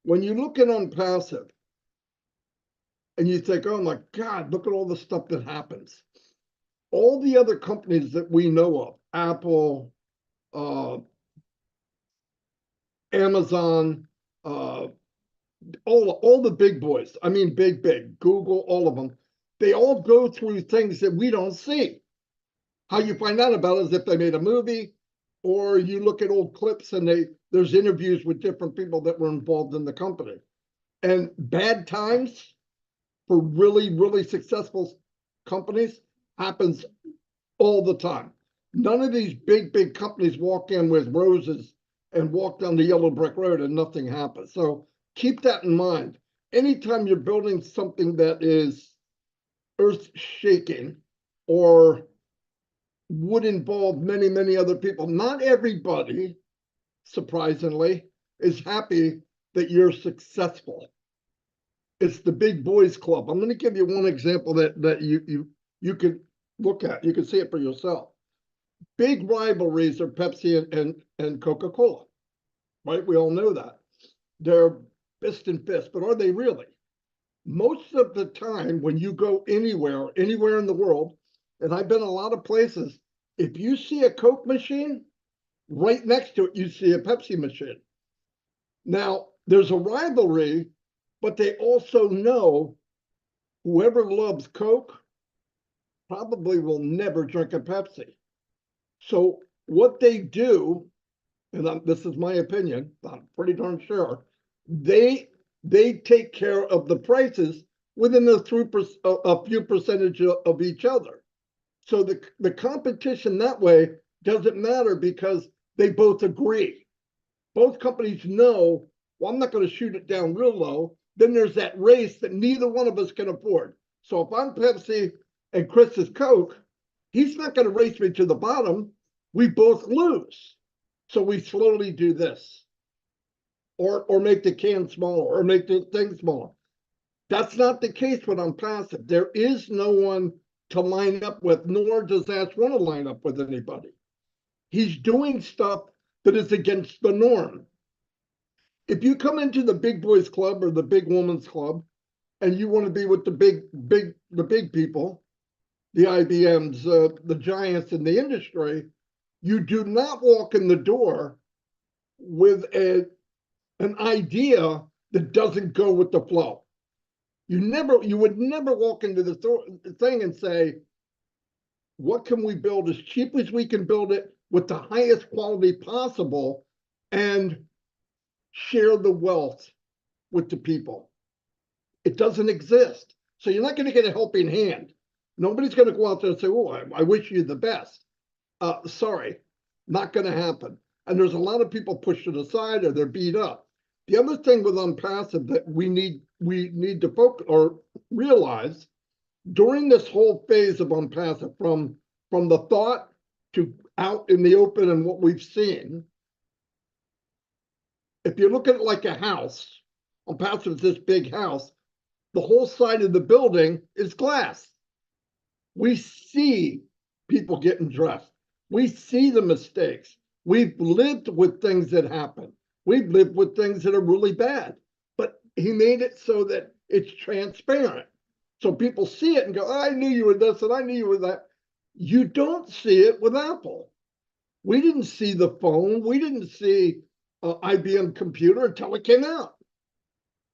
when you look at OnPassive and you think, oh my God, look at all the stuff that happens. All the other companies that we know of, Apple, Amazon, all the big boys, I mean, big, Google, all of them, they all go through things that we don't see. How you find out about it is if they made a movie, or you look at old clips and there's interviews with different people that were involved in the company. And bad times for really, really successful companies happens all the time. None of these big companies walk in with roses and walk down the yellow brick road and nothing happens. So keep that in mind. Anytime you're building something that is earth shaking or would involve many, many other people, not everybody, surprisingly, is happy that you're successful. It's the big boys club. I'm going to give you one example that you could look at. You can see it for yourself. Big rivalries are Pepsi and Coca-Cola, right? We all know that. They're fist and fist, but are they really? Most of the time when you go anywhere in the world, and I've been a lot of places, if you see a Coke machine, right next to it, you see a Pepsi machine. Now, there's a rivalry, but they also know whoever loves Coke probably will never drink a Pepsi. So what they do, and this is my opinion, I'm pretty darn sure, they take care of the prices within a few percentage of each other. So the competition that way doesn't matter because they both agree. Both companies know, well, I'm not going to shoot it down real low. Then there's that race that neither one of us can afford. So if I'm Pepsi and Chris is Coke, he's not going to race me to the bottom. We both lose. So we slowly do this. Or make the can smaller or make the thing smaller. That's not the case with OnPassive. There is no one to line up with, nor does Ash want to line up with anybody. He's doing stuff that is against the norm. If you come into the big boys club or the big women's club and you want to be with the big people, the IBMs, the giants in the industry, you do not walk in the door with an idea that doesn't go with the flow. You would never walk into the thing and say, what can we build as cheap as we can build it with the highest quality possible and share the wealth with the people? It doesn't exist. So you're not going to get a helping hand. Nobody's going to go out there and say, oh, I wish you the best. Sorry, not going to happen. And there's a lot of people pushed it aside or they're beat up. The other thing with OnPassive that we need to focus or realize during this whole phase of OnPassive, from the thought to out in the open and what we've seen, if you look at it like a house, OnPassive is this big house, the whole side of the building is glass. We see people getting dressed. We see the mistakes. We've lived with things that happen. We've lived with things that are really bad, but he made it so that it's transparent. So people see it and go, oh, I knew you were this and I knew you were that. You don't see it with Apple. We didn't see the phone. We didn't see IBM computer until it came out.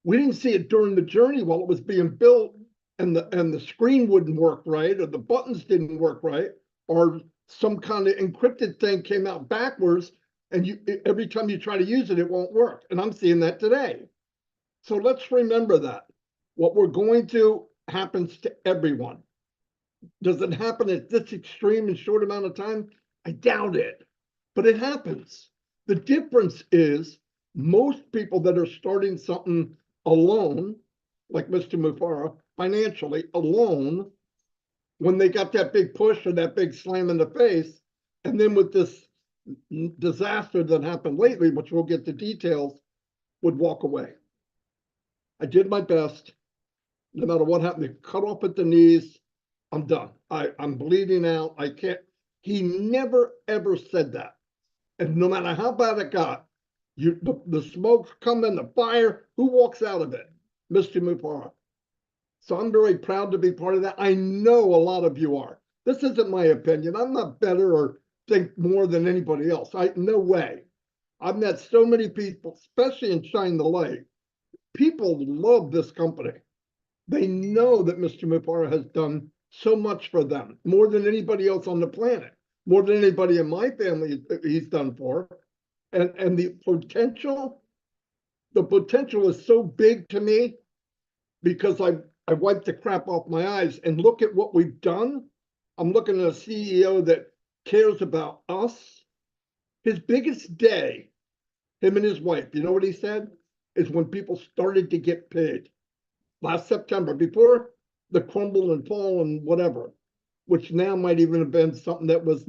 We didn't see it during the journey while it was being built and the screen wouldn't work right, or the buttons didn't work right, or some kind of encrypted thing came out backwards, and every time you try to use it, it won't work. And I'm seeing that today. So let's remember that. What we're going to happens to everyone. Does it happen at this extreme in short amount of time? I doubt it, but it happens. The difference is most people that are starting something alone, like Mr. Mufara, financially alone, when they got that big push or that big slam in the face, and then with this disaster that happened lately, which we'll get to details, would walk away. I did my best. No matter what happened, cut off at the knees. I'm done. I'm bleeding out. I can't. He never, ever said that. And no matter how bad it got, The smoke's coming, the fire, who walks out of it? Mr. Mupara. So I'm very proud to be part of that. I know a lot of you are. This isn't my opinion. I'm not better or think more than anybody else. No way. I've met so many people, especially in Shine the Light. People love this company. They know that Mr. Mupara has done so much for them, more than anybody else on the planet, more than anybody in my family he's done for. And the potential is so big to me because I wiped the crap off my eyes and look at what we've done. I'm looking at a CEO that cares about us. His biggest day, him and his wife, you know what he said? Is when people started to get paid. Last September, before the crumble and fall and whatever, which now might even have been something that was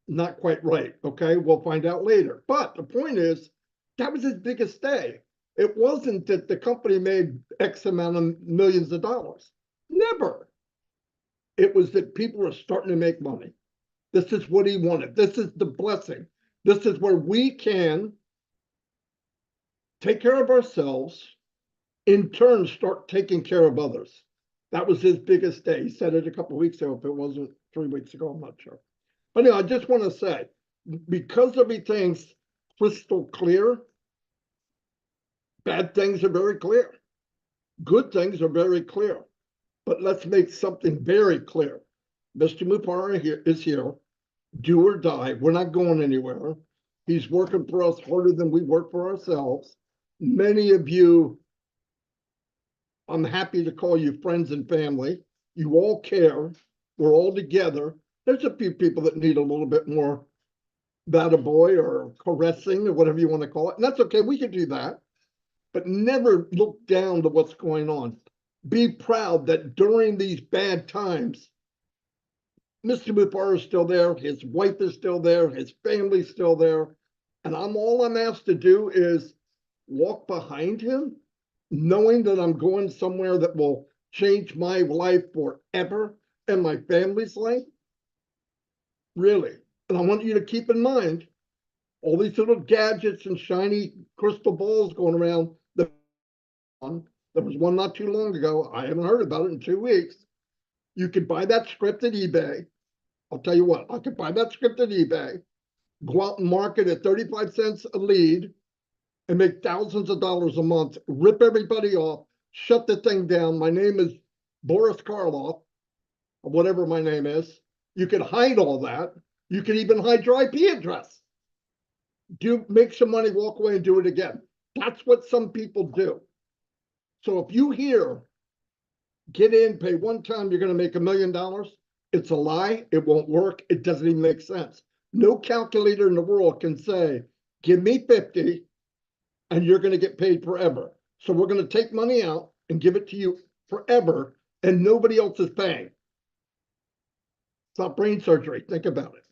not quite right. Okay, we'll find out later. But the point is, that was his biggest day. It wasn't that the company made X amount of millions of dollars. Never. It was that people were starting to make money. This is what he wanted. This is the blessing. This is where we can take care of ourselves, in turn, start taking care of others. That was his biggest day. He said it a couple of weeks ago. If it wasn't 3 weeks ago, I'm not sure. But anyway, I just want to say, because everything's crystal clear, bad things are very clear. Good things are very clear. But let's make something very clear. Mr. Mupara is here, do or die. We're not going anywhere. He's working for us harder than we work for ourselves. Many of you, I'm happy to call you friends and family. You all care. We're all together. There's a few people that need a little bit more boy or caressing or whatever you want to call it. And that's okay. We can do that. But never look down to what's going on. Be proud that during these bad times, Mr. Mupara is still there. His wife is still there. His family's still there. And all I'm asked to do is walk behind him, knowing that I'm going somewhere that will change my life forever and my family's life. Really. And I want you to keep in mind all these little gadgets and shiny crystal balls going around. There was one not too long ago. I haven't heard about it in 2 weeks. You could buy that script at eBay. I'll tell you what, I could buy that script at eBay, go out and market at 35 cents a lead and make thousands of dollars a month, rip everybody off, shut the thing down. My name is Boris Karloff, or whatever my name is. You could hide all that. You could even hide your IP address. Make some money, walk away and do it again. That's what some people do. So if you hear, get in, pay one time, you're going to make $1 million. It's a lie. It won't work. It doesn't even make sense. No calculator in the world can say, give me 50 and you're going to get paid forever. So we're going to take money out and give it to you forever and nobody else is paying. It's not brain surgery. Think about it.